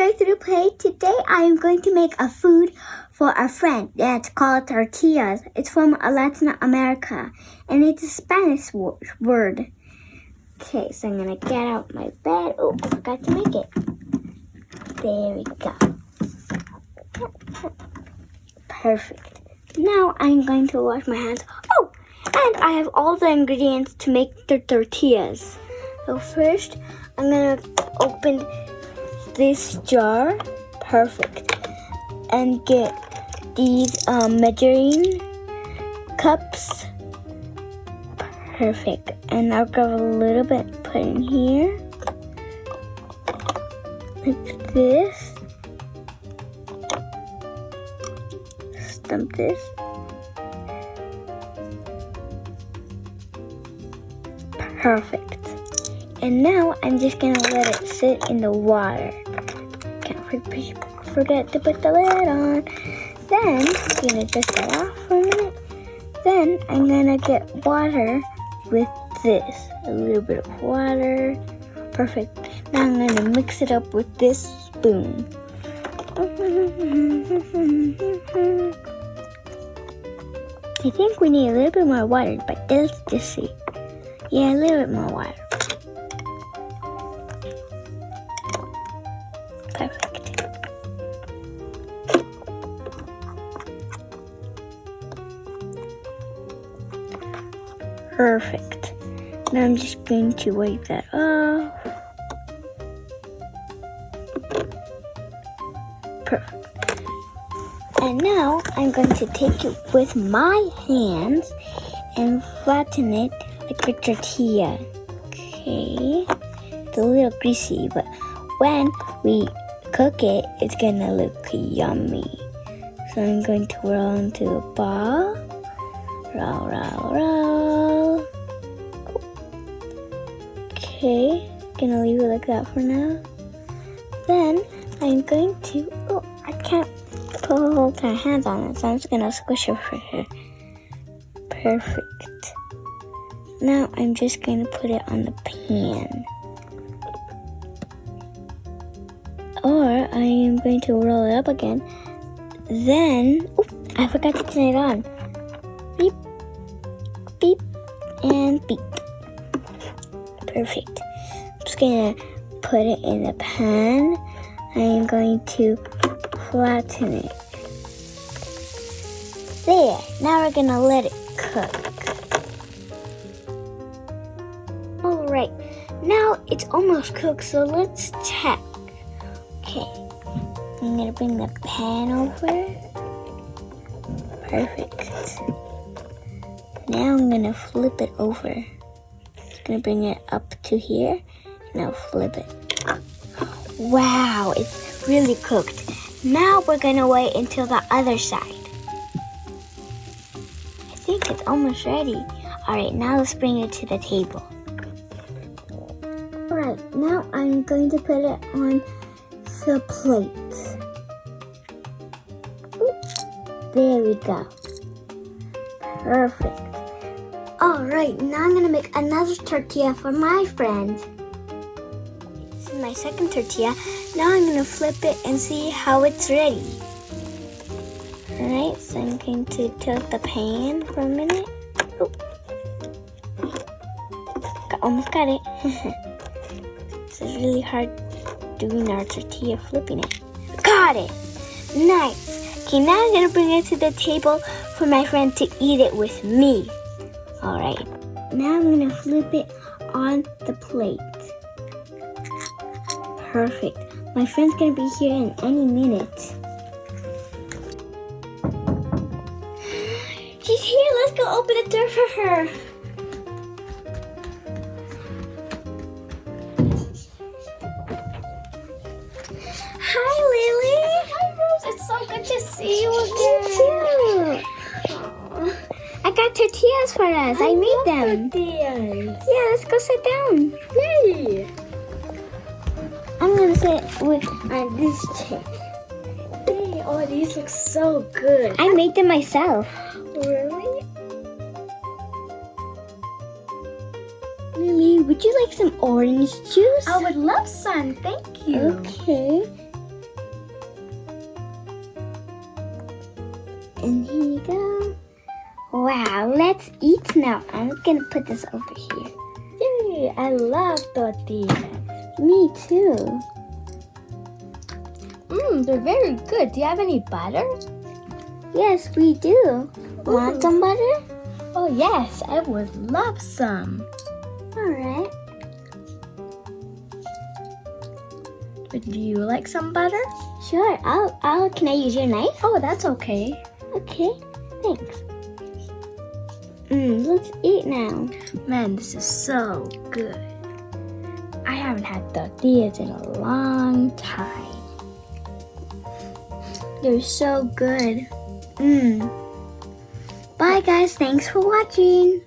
Back to the plate. Today I am going to make a food for a friend that's called tortillas. It's from Latin America and it's a Spanish word. Okay, so I'm gonna get out my bed. Oh, I forgot to make it. There we go. Perfect. Now I'm going to wash my hands. Oh, and I have all the ingredients to make the tortillas. So first, I'm gonna open this jar. Perfect. And get these measuring cups. Perfect. And I'll grab a little bit, put in here. Like this. Stump this. Perfect. And now I'm just gonna let it sit in the water. Can't forget to put the lid on. Then I'm gonna dust that off for a minute. Then I'm gonna get water with this. A little bit of water. Perfect. Now I'm gonna mix it up with this spoon. I think we need a little bit more water, but let's just see. Yeah, a little bit more water. Perfect. Perfect. Now I'm just going to wipe that off. Perfect. And now I'm going to take it with my hands and flatten it like a tortilla. Okay. It's a little greasy, but when we cook it, it's gonna look yummy. So I'm going to roll into a ball. Roll, roll, roll. Okay, gonna leave it like that for now. Then I'm going to, I can't put my hands on it, so I'm just gonna squish it for her. Perfect. Now I'm just gonna put it on the pan. Or I am going to roll it up again. Then, I forgot to turn it on. Beep, beep, and beep. Perfect. I'm just gonna put it in the pan. I am going to flatten it. There. Now we're gonna let it cook. Alright. Now it's almost cooked, so let's check. Okay, I'm gonna bring the pan over. Perfect. Now I'm gonna flip it over. Just gonna bring it up to here, and I'll flip it. Wow, it's really cooked. Now we're gonna wait until the other side. I think it's almost ready. Alright, now let's bring it to the table. Alright, now I'm going to put it on the plate. There we go. Perfect. Alright, now I'm gonna make another tortilla for my friend. This is my second tortilla. Now I'm gonna flip it and see how it's ready. Alright, so I'm going to tilt the pan for a minute. Almost got it. This is really hard doing our tortilla, flipping it. Got it! Nice! Okay, now I'm gonna bring it to the table for my friend to eat it with me. Alright, now I'm gonna flip it on the plate. Perfect. My friend's gonna be here in any minute. She's here! Let's go open the door for her! Hi, Lily. Hi, Rose. It's so good to see you Me again. too. I got tortillas for us. I made them. Tortillas. Yeah, let's go sit down. Yay. I'm gonna sit on this chair. Yay. Oh, these look so good. I made them myself. Really? Lily, would you like some orange juice? I would love some. Thank you. Okay. and here you go. Wow, let's eat now. I'm gonna put this over here. Yay, I love tortillas. Me too. They're very good. Do you have any butter? Yes, we do. Want some butter? Oh, yes, I would love some. Alright. Would you like some butter? Sure, can I use your knife? Oh, that's okay. Okay, thanks. Let's eat now. Man, this is so good. I haven't had tortillas in a long time. They're so good. Bye guys, thanks for watching.